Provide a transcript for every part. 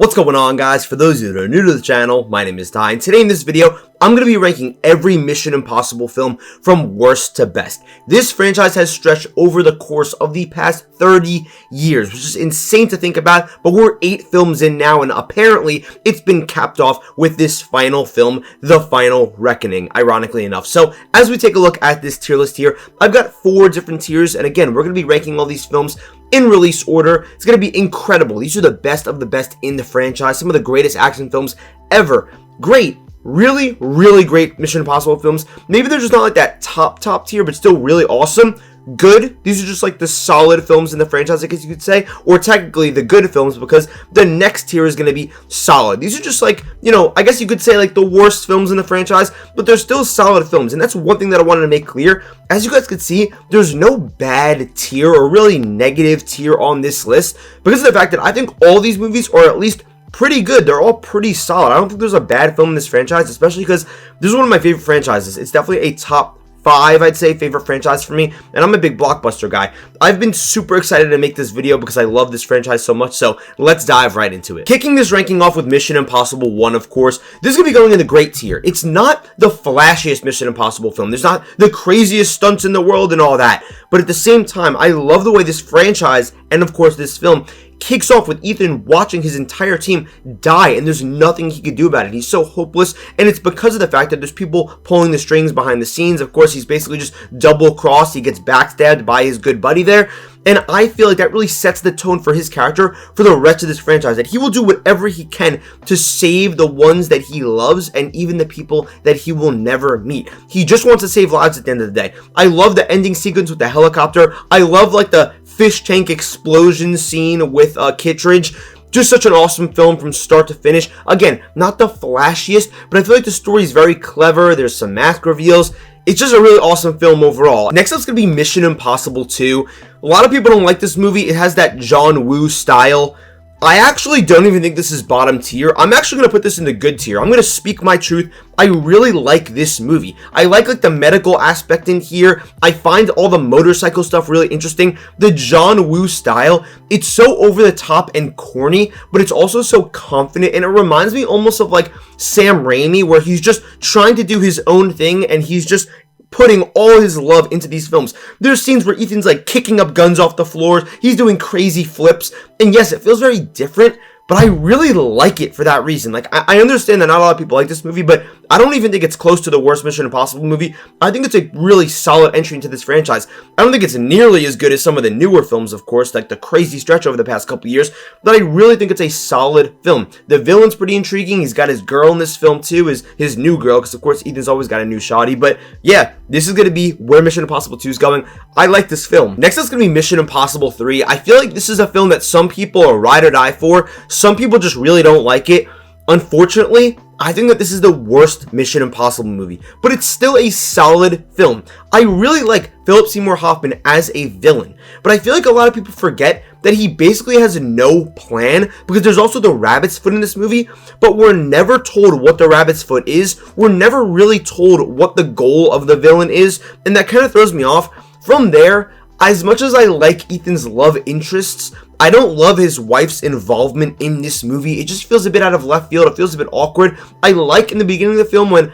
What's going on, guys? For those of you that are new to the channel, my name is Ty, and today in this video, I'm going to be ranking every Mission Impossible film from worst to best. This franchise has stretched over the course of the past 30 years, which is insane to think about, but we're 8 films in now, and apparently it's been capped off with this final film, The Final Reckoning, ironically enough. So, as we take a look at this tier list here, I've got 4 different tiers, and again, we're going to be ranking all these films in release order. It's going to be incredible. These are the best of the best in the franchise. Some of the greatest action films ever. Great. Really, really great Mission Impossible films. Maybe they're just not like that top tier, but still really awesome. Good. These are just like the solid films in the franchise, I guess you could say. Or technically the good films, because the next tier is going to be solid. These are just like, you know, I guess you could say like the worst films in the franchise, but they're still solid films. And that's one thing that I wanted to make clear. As you guys could see, there's no bad tier or really negative tier on this list, because of the fact that I think all these movies are at least pretty good. They're all pretty solid. I don't think there's a bad film in this franchise, especially because this is one of my favorite franchises. It's definitely a top 5, I'd say, favorite franchise for me, and I'm a big blockbuster guy. I've been super excited to make this video because I love this franchise so much, so let's dive right into it. Kicking this ranking off with Mission Impossible 1, of course. This is going to be going in the great tier. It's not the flashiest Mission Impossible film. There's not the craziest stunts in the world and all that, but at the same time, I love the way this franchise, and of course this film, kicks off with Ethan watching his entire team die, and there's nothing he could do about it. He's so hopeless, and it's because of the fact that there's people pulling the strings behind the scenes. Of course, he's basically just double-crossed. He gets backstabbed by his good buddy there, and I feel like that really sets the tone for his character for the rest of this franchise, that he will do whatever he can to save the ones that he loves and even the people that he will never meet. He just wants to save lives at the end of the day. I love the ending sequence with the helicopter. I love like the fish tank explosion scene with Kittredge. Just such an awesome film from start to finish. Again, not the flashiest, but I feel like the story is very clever. There's some mask reveals. It's just a really awesome film overall. Next up is going to be Mission Impossible 2. A lot of people don't like this movie. It has that John Woo style. I actually don't even think this is bottom tier. I'm actually going to put this in the good tier. I'm going to speak my truth. I really like this movie. I like the medical aspect in here. I find all the motorcycle stuff really interesting. The John Woo style, it's so over the top and corny, but it's also so confident, and it reminds me almost of like Sam Raimi, where he's just trying to do his own thing, and he's just putting all his love into these films. There's scenes where Ethan's like kicking up guns off the floors. He's doing crazy flips. And yes, it feels very different, but I really like it for that reason. Like, I understand that not a lot of people like this movie, but I don't even think it's close to the worst Mission Impossible movie. I think it's a really solid entry into this franchise. I don't think it's nearly as good as some of the newer films, of course, like the crazy stretch over the past couple years, but I really think it's a solid film. The villain's pretty intriguing. He's got his girl in this film, too, his new girl, because, of course, Ethan's always got a new shawty. But, yeah, this is going to be where Mission Impossible 2 is going. I like this film. Next is going to be Mission Impossible 3. I feel like this is a film that some people are ride or die for. Some people just really don't like it. Unfortunately, I think that this is the worst Mission Impossible movie, but it's still a solid film. I really like Philip Seymour Hoffman as a villain, but I feel like a lot of people forget that he basically has no plan, because there's also the rabbit's foot in this movie, but we're never told what the rabbit's foot is. We're never really told what the goal of the villain is, and that kind of throws me off. From there, as much as I like Ethan's love interests, I don't love his wife's involvement in this movie. It just feels a bit out of left field. It feels a bit awkward. I like in the beginning of the film when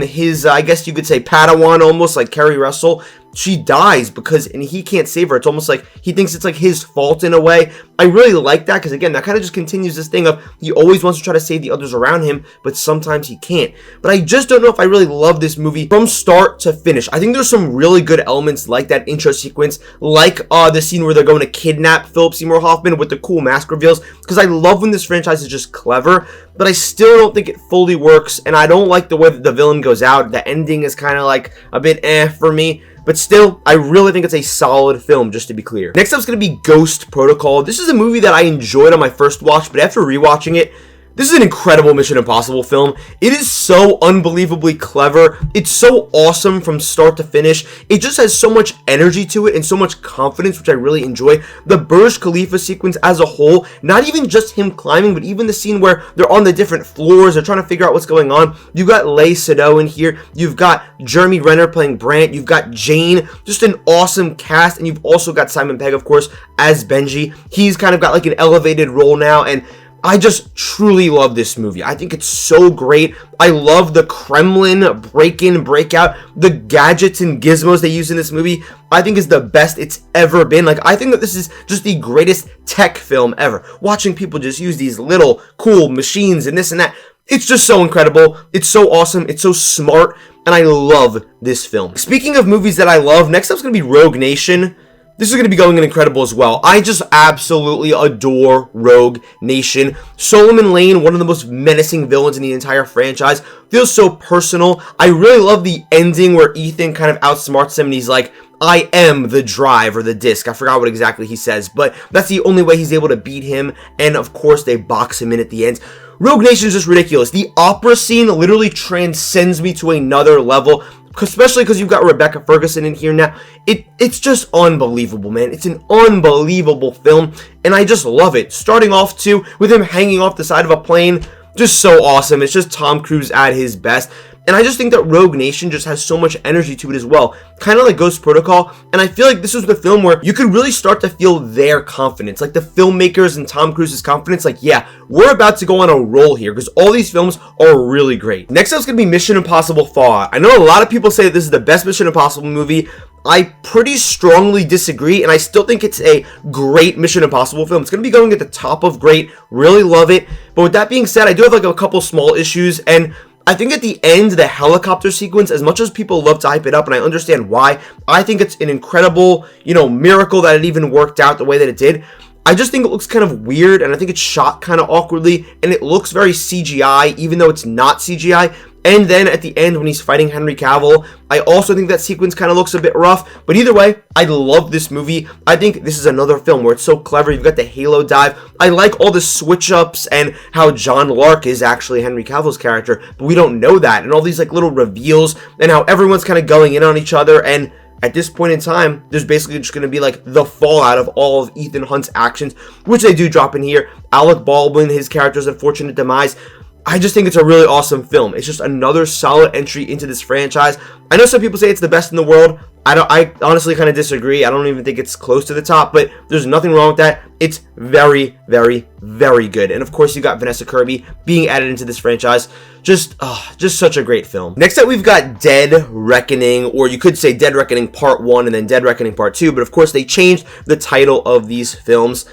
his, I guess you could say Padawan, almost like Kerry Russell, she dies and he can't save her. It's almost like he thinks it's like his fault in a way. I really like that, because again, that kind of just continues this thing of he always wants to try to save the others around him, but sometimes he can't. But I just don't know if I really love this movie from start to finish. I think there's some really good elements like that intro sequence, like the scene where they're going to kidnap Philip Seymour Hoffman with the cool mask reveals, because I love when this franchise is just clever, but I still don't think it fully works, and I don't like the way that the villain goes out. The ending is kind of like a bit for me. But still, I really think it's a solid film, just to be clear. Next up is going to be Ghost Protocol. This is a movie that I enjoyed on my first watch, but after rewatching it, this is an incredible Mission Impossible film. It is so unbelievably clever. It's so awesome from start to finish. It just has so much energy to it and so much confidence, which I really enjoy. The Burj Khalifa sequence as a whole, not even just him climbing, but even the scene where they're on the different floors, they're trying to figure out what's going on. You've got Lea Seydoux in here. You've got Jeremy Renner playing Brandt. You've got Jane. Just an awesome cast. And you've also got Simon Pegg, of course, as Benji. He's kind of got like an elevated role now, and I just truly love this movie. I think it's so great. I love the Kremlin break-in, breakout, the gadgets and gizmos they use in this movie. I think is the best it's ever been. Like, I think that this is just the greatest tech film ever. Watching people just use these little cool machines and this and that. It's just so incredible. It's so awesome. It's so smart. And I love this film. Speaking of movies that I love, next up is going to be Rogue Nation. This is going to be going in incredible as well. I just absolutely adore Rogue Nation. Solomon Lane, one of the most menacing villains in the entire franchise, feels so personal. I really love the ending where Ethan kind of outsmarts him and he's like, I am the drive or the disc. I forgot what exactly he says, but that's the only way he's able to beat him. And of course, they box him in at the end. Rogue Nation is just ridiculous. The opera scene literally transcends me to another level, especially because you've got Rebecca Ferguson in here now. It's just unbelievable, man. It's an unbelievable film, and I just love it. Starting off, too, with him hanging off the side of a plane, just so awesome. It's just Tom Cruise at his best. And I just think that Rogue Nation just has so much energy to it as well. Kind of like Ghost Protocol. And I feel like this is the film where you could really start to feel their confidence. Like the filmmakers and Tom Cruise's confidence. Like, yeah, we're about to go on a roll here. Because all these films are really great. Next up is going to be Mission Impossible Fallout. I know a lot of people say that this is the best Mission Impossible movie. I pretty strongly disagree, and I still think it's a great Mission Impossible film. It's going to be going at the top of great. Really love it. But with that being said, I do have like a couple small issues, and I think at the end, the helicopter sequence, as much as people love to hype it up, and I understand why, I think it's an incredible, miracle that it even worked out the way that it did. I just think it looks kind of weird, and I think it's shot kind of awkwardly, and it looks very CGI, even though it's not CGI. And then at the end, when he's fighting Henry Cavill, I also think that sequence kind of looks a bit rough. But either way, I love this movie. I think this is another film where it's so clever. You've got the Halo dive. I like all the switch-ups and how John Lark is actually Henry Cavill's character, but we don't know that. And all these like little reveals and how everyone's kind of going in on each other. And at this point in time, there's basically just going to be like the fallout of all of Ethan Hunt's actions, which they do drop in here. Alec Baldwin, his character's unfortunate demise. I just think it's a really awesome film. It's just another solid entry into this franchise. I know some people say it's the best in the world. I honestly kind of disagree. I don't even think it's close to the top, but there's nothing wrong with that. It's very, very, very good. And of course, you got Vanessa Kirby being added into this franchise. Just such a great film. Next up, we've got Dead Reckoning, or you could say Dead Reckoning Part 1 and then Dead Reckoning Part 2, but of course, they changed the title of these films.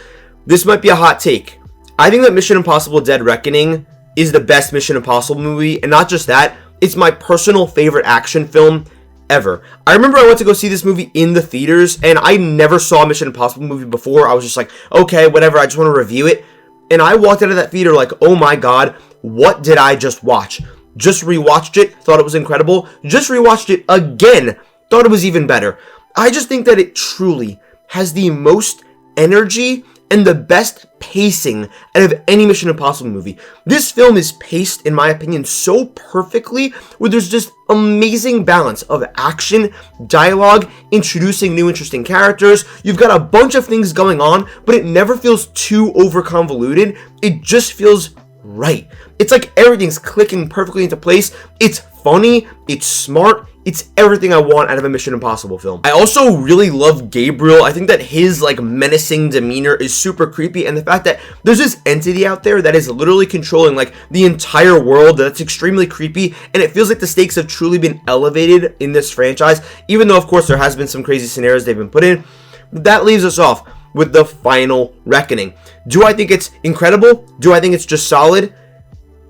This might be a hot take. I think that Mission Impossible Dead Reckoning is the best Mission Impossible movie, and not just that, it's my personal favorite action film ever. I remember I went to go see this movie in the theaters, and I never saw a Mission Impossible movie before. I was just like, okay, whatever, I just want to review it. And I walked out of that theater like, oh my god, what did I just watch? Just rewatched it, thought it was incredible. Just rewatched it again, thought it was even better. I just think that it truly has the most energy and the best pacing out of any Mission Impossible movie. This film is paced, in my opinion, so perfectly, where there's just amazing balance of action, dialogue, introducing new interesting characters. You've got a bunch of things going on, but it never feels too over-convoluted. It just feels right. It's like everything's clicking perfectly into place. It's funny, it's smart, it's everything I want out of a Mission Impossible film. I also really love Gabriel. I think that his like menacing demeanor is super creepy, and the fact that there's this entity out there that is literally controlling like the entire world, that's extremely creepy, and it feels like the stakes have truly been elevated in this franchise, even though of course there has been some crazy scenarios they've been put in. That leaves us off with The Final Reckoning. Do I think it's incredible? Do I think it's just solid?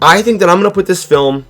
I think that I'm going to put this film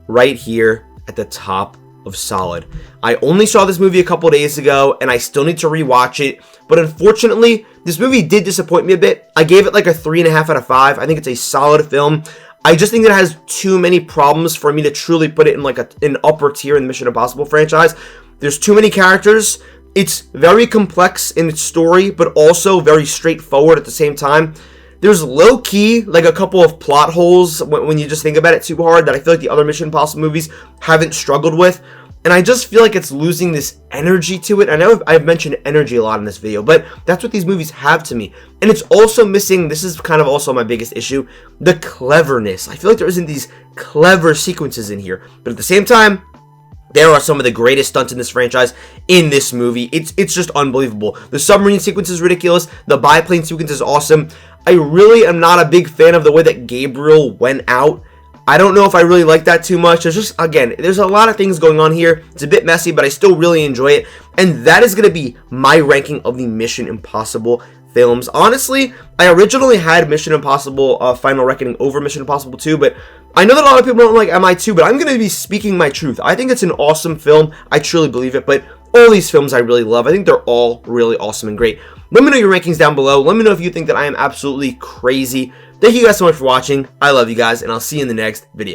right here at the top of solid. I only saw this movie a couple days ago, and I still need to rewatch it, but unfortunately, this movie did disappoint me a bit. I gave it like a 3.5 out of 5. I think it's a solid film. I just think that it has too many problems for me to truly put it in like an upper tier in the Mission Impossible franchise. There's too many characters. It's very complex in its story, but also very straightforward at the same time. There's low-key, like a couple of plot holes when you just think about it too hard that I feel like the other Mission Impossible movies haven't struggled with. And I just feel like it's losing this energy to it. I know I've mentioned energy a lot in this video, but that's what these movies have to me. And it's also missing, this is kind of also my biggest issue, the cleverness. I feel like there isn't these clever sequences in here. But at the same time, There are some of the greatest stunts in this franchise in this movie. It's just unbelievable. The submarine sequence is ridiculous. The biplane sequence is awesome. I really am not a big fan of the way that Gabriel went out. I don't know if I really like that too much. There's just, again, there's a lot of things going on here. It's a bit messy, but I still really enjoy it. And that is going to be my ranking of the Mission Impossible films. Honestly, I originally had Mission Impossible Final Reckoning over Mission Impossible 2, but I know that a lot of people don't like MI2, but I'm going to be speaking my truth. I think it's an awesome film. I truly believe it, but all these films I really love. I think they're all really awesome and great. Let me know your rankings down below. Let me know if you think that I am absolutely crazy. Thank you guys so much for watching. I love you guys, and I'll see you in the next video.